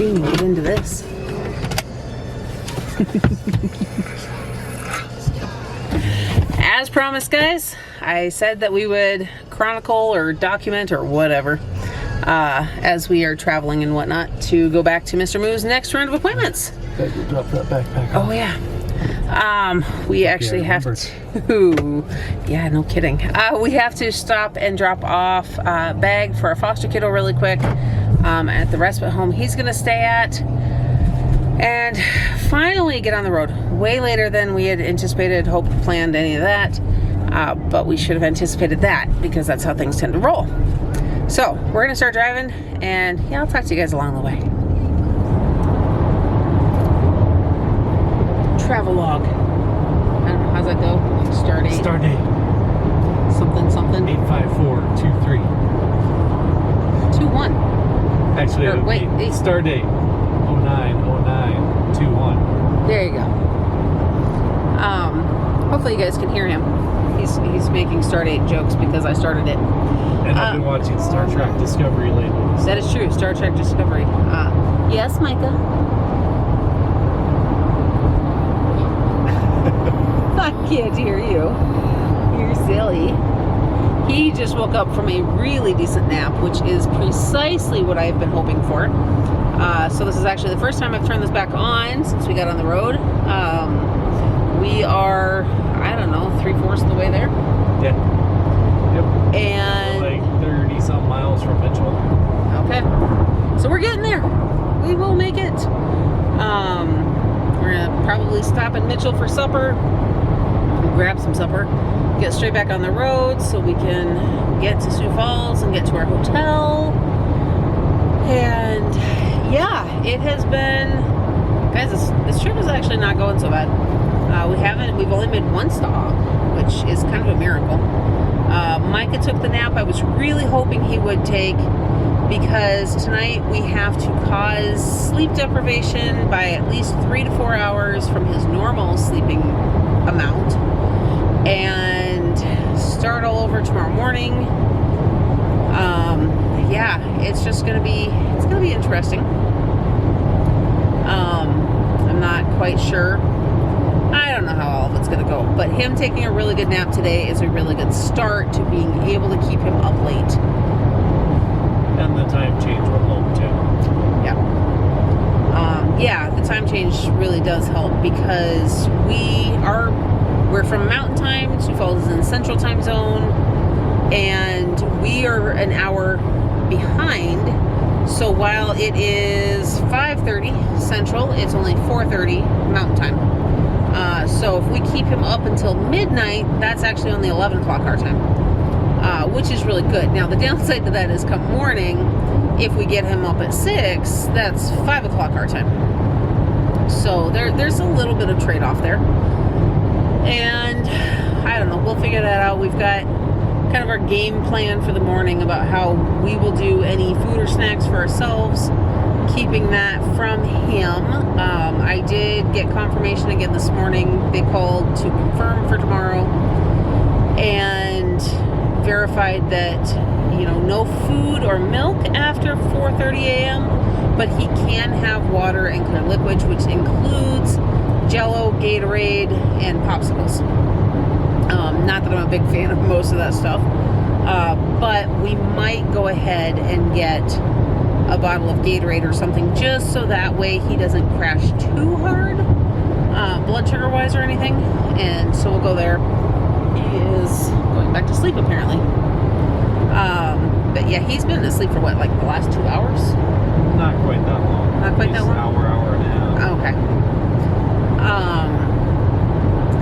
see me get into this. As promised, guys, I said that we would chronicle or document or whatever as we are traveling and whatnot to go back to Mr. Moo's next round of appointments. Drop that backpack off. Oh yeah. We actually have to, yeah, no kidding. We have to stop and drop off a bag for a foster kiddo really quick at the respite home he's gonna stay at, and finally get on the road. Way later than we had anticipated, hoped, planned, any of that, but we should have anticipated that because that's how things tend to roll. So we're gonna start driving, and yeah, I'll talk to you guys along the way. Travelogue. I don't know, how's that go? Start date. Start date. Something. 85423. 21. Actually, Or, wait, start date 090921. There you go. Hopefully you guys can hear him. He's making Stardate jokes because I started it. And I've been watching Star Trek Discovery lately. That is true. Star Trek Discovery. Yes, Micah. I can't hear you. You're silly. He just woke up from a really decent nap, which is precisely what I've been hoping for. So this is actually the first time I've turned this back on since we got on the road. We are, I don't know, 3/4 of the way there. Yeah. Yep. And like 30-some miles from Mitchell. Okay. So we're getting there. We will make it. We're gonna probably stop in Mitchell for supper. Grab some supper. Get straight back on the road so we can get to Sioux Falls and get to our hotel. And yeah, it has been, guys, this trip is actually not going so bad. We've only made one stop, which is kind of a miracle. Micah took the nap I was really hoping he would take, because tonight we have to cause sleep deprivation by at least 3 to 4 hours from his normal sleeping amount, and start all over tomorrow morning. Yeah, it's just gonna be interesting. I'm not quite sure. I don't know how all of it's gonna go, but him taking a really good nap today is a really good start to being able to keep him up late. And the time change will help too. Yeah. Yeah, the time change really does help, because we're from Mountain Time. Sioux Falls is in Central Time Zone, and we are an hour behind. So while it is 5:30 Central, it's only 4:30 Mountain Time. So if we keep him up until midnight, that's actually only 11 o'clock our time, which is really good. Now the downside to that is come morning, if we get him up at 6, that's 5 o'clock our time. So there's a little bit of trade-off there. And I don't know, we'll figure that out. We've got kind of our game plan for the morning about how we will do any food or snacks for ourselves, keeping that from him. I did get confirmation again this morning. They called to confirm for tomorrow and verified that, no food or milk after 4:30 a.m., but he can have water and clear liquids, which includes Jello, Gatorade, and popsicles. Not that I'm a big fan of most of that stuff, but we might go ahead and get a bottle of Gatorade or something, just so that way he doesn't crash too hard, blood sugar wise or anything. And so we'll go there. He is going back to sleep apparently. But yeah, he's been asleep for what, like the last 2 hours? Not quite that long. Not quite that long? Hour and a half. Okay.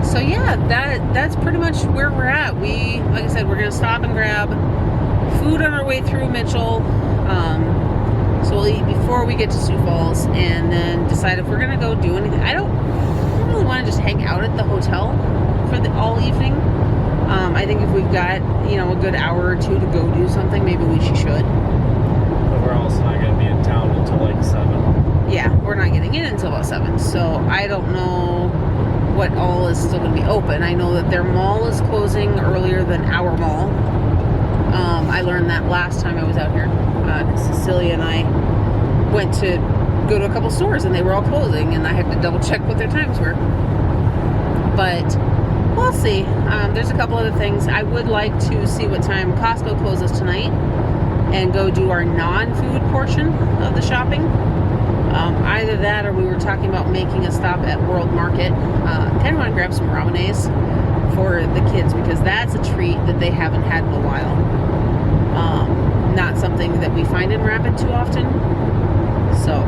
So yeah, that's pretty much where we're at. Like I said, we're gonna stop and grab food on our way through Mitchell. So we'll eat before we get to Sioux Falls, and then decide if we're gonna go do anything. I don't really want to just hang out at the hotel for all evening. I think if we've got a good hour or two to go do something, maybe we should. But we're also not gonna be in town until like 7. Yeah, we're not getting in until about 7. So I don't know what all is still going to be open. I know that their mall is closing earlier than our mall. I learned that last time I was out here. Cecilia and I went to go to a couple stores and they were all closing, and I had to double check what their times were. But we'll see. There's a couple other things. I would like to see what time Costco closes tonight and go do our non-food portion of the shopping. Either that, or we were talking about making a stop at World Market. Kind of want to grab some ramenes for the kids, because that's a treat that they haven't had in a while. Not something that we find in Rapid too often. So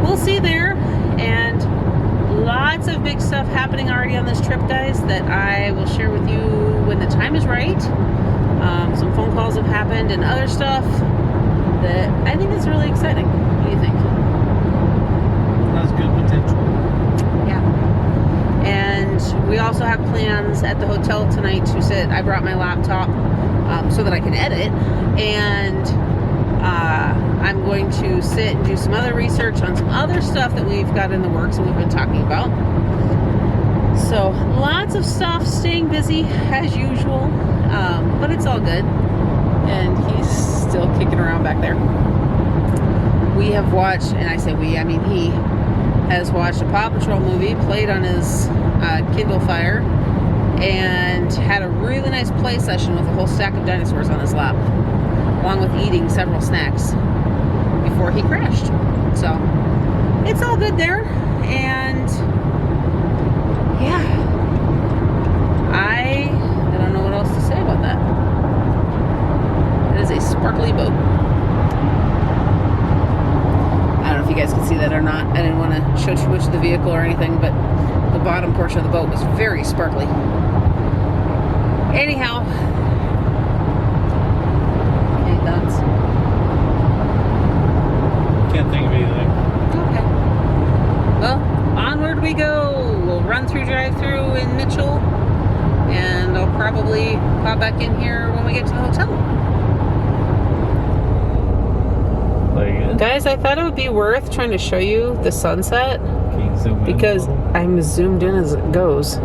we'll see there. And lots of big stuff happening already on this trip, guys, that I will share with you when the time is right. Some phone calls have happened and other stuff that I think is really exciting. What do you think? Has good potential. Yeah. And we also have plans at the hotel tonight to sit. I brought my laptop so that I can edit, and I'm going to sit and do some other research on some other stuff that we've got in the works and we've been talking about. So lots of stuff, staying busy as usual, but it's all good. And he's still kicking around back there. We have watched, and I say we, I mean he has watched a Paw Patrol movie, played on his Kindle Fire, and had a really nice play session with a whole stack of dinosaurs on his lap, along with eating several snacks before he crashed. So it's all good there. And yeah, I don't know what else to say about that. It is a sparkly boat. I don't know if you guys can see that or not. I didn't want to show too much of the vehicle or anything, but the bottom portion of the boat was very sparkly. Anyhow, any thoughts? Can't think of anything. Okay. Well, onward we go. We'll run through drive-through in Mitchell, and I'll probably pop back in here when we get to the hotel. Guys, I thought it would be worth trying to show you the sunset, because I'm zoomed in as it goes.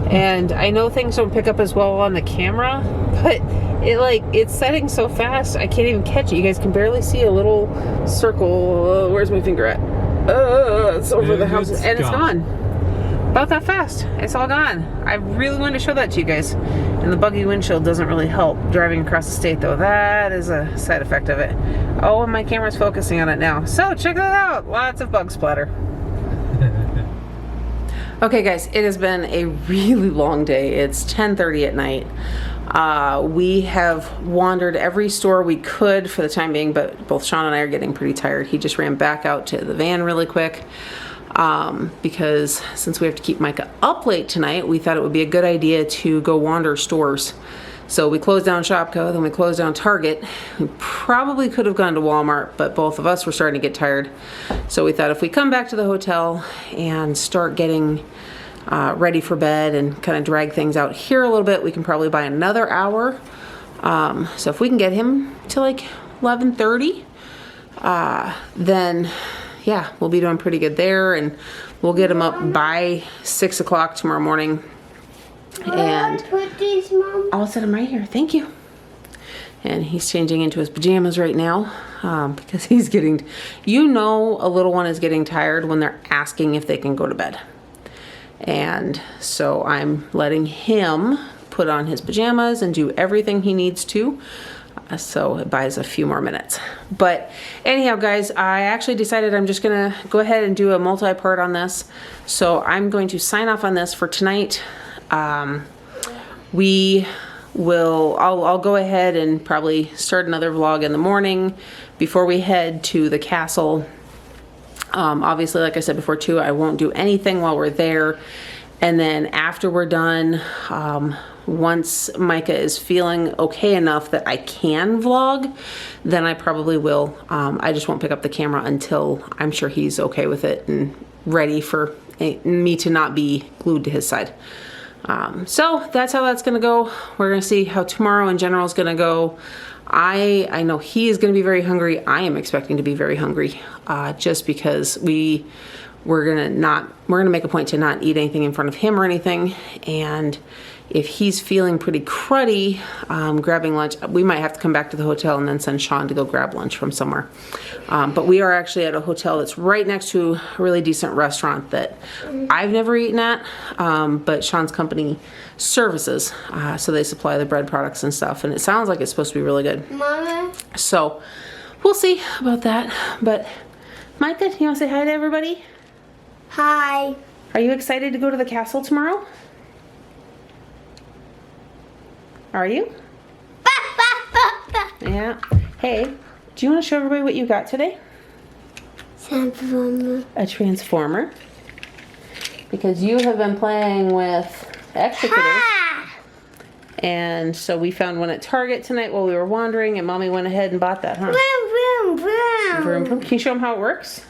And I know things don't pick up as well on the camera, but it's setting so fast I can't even catch it. You guys can barely see a little circle. Where's my finger at? It's over the house, and it's gone. About that fast. It's all gone. I really wanted to show that to you guys. And the buggy windshield doesn't really help driving across the state, though. That is a side effect of it. Oh, and my camera's focusing on it now. So check that out. Lots of bug splatter. Okay, guys, it has been a really long day. It's 10:30 at night. We have wandered every store we could for the time being, but both Shawn and I are getting pretty tired. He just ran back out to the van really quick. Because since we have to keep Micah up late tonight, we thought it would be a good idea to go wander stores. So we closed down Shopko, then we closed down Target. We probably could have gone to Walmart, but both of us were starting to get tired. So we thought if we come back to the hotel and start getting ready for bed and kind of drag things out here a little bit, we can probably buy another hour. So if we can get him to like 11:30, then yeah, we'll be doing pretty good there, and we'll get him up by 6 o'clock tomorrow morning. And put these, Mom? I'll set him right here. Thank you. And he's changing into his pajamas right now because he's getting, a little one is getting tired when they're asking if they can go to bed. And so I'm letting him put on his pajamas and do everything he needs to. So it buys a few more minutes. But anyhow, guys, I actually decided I'm just gonna go ahead and do a multi-part on this. So I'm going to sign off on this for tonight. I'll go ahead and probably start another vlog in the morning before we head to the castle. Obviously, like I said before too, I won't do anything while we're there. And then after we're done, once Micah is feeling okay enough that I can vlog, then I probably will. I just won't pick up the camera until I'm sure he's okay with it and ready for me to not be glued to his side. So that's how that's gonna go. We're gonna see how tomorrow in general is gonna go. I know he is gonna be very hungry. I am expecting to be very hungry, just because we're gonna make a point to not eat anything in front of him or anything. And if he's feeling pretty cruddy, grabbing lunch, we might have to come back to the hotel and then send Shawn to go grab lunch from somewhere. But we are actually at a hotel that's right next to a really decent restaurant that I've never eaten at, but Shawn's company services, so they supply the bread products and stuff, and it sounds like it's supposed to be really good. Mama. So we'll see about that. But Micah, you want to say hi to everybody? Hi. Are you excited to go to the castle tomorrow? Are you? Yeah. Hey, do you want to show everybody what you got today? Transformer. A transformer. Because you have been playing with extricators. And so we found one at Target tonight while we were wandering, and Mommy went ahead and bought that, huh? Vroom, vroom, vroom. Vroom, vroom. Can you show them how it works?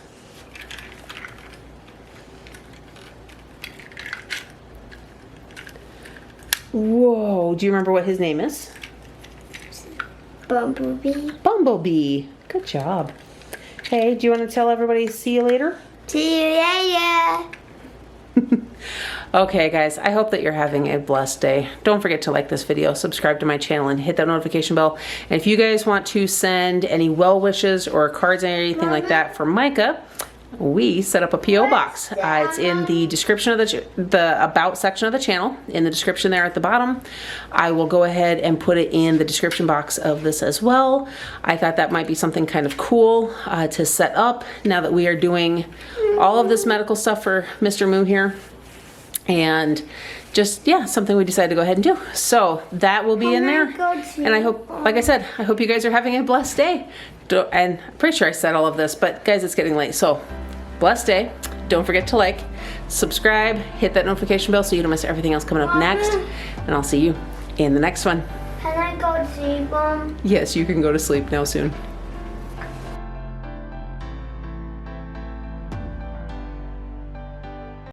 Whoa, do you remember what his name is? Bumblebee. Bumblebee. Good job. Hey, do you want to tell everybody see you later? See you later. Okay, guys, I hope that you're having a blessed day. Don't forget to like this video, subscribe to my channel, and hit that notification bell. And if you guys want to send any well wishes or cards or anything like that for Micah, we set up a P.O. box. It's in the description of the about section of the channel, in the description there at the bottom. I will go ahead and put it in the description box of this as well. I thought that might be something kind of cool to set up now that we are doing all of this medical stuff for Mr. Moo here. And just, yeah, something we decided to go ahead and do. So that will be in there. And I hope, like I said, I hope you guys are having a blessed day. And I'm pretty sure I said all of this, but guys, it's getting late. So blessed day. Don't forget to like, subscribe, hit that notification bell so you don't miss everything else coming up next. And I'll see you in the next one. Can I go to sleep, Mom? Yes, you can go to sleep now soon.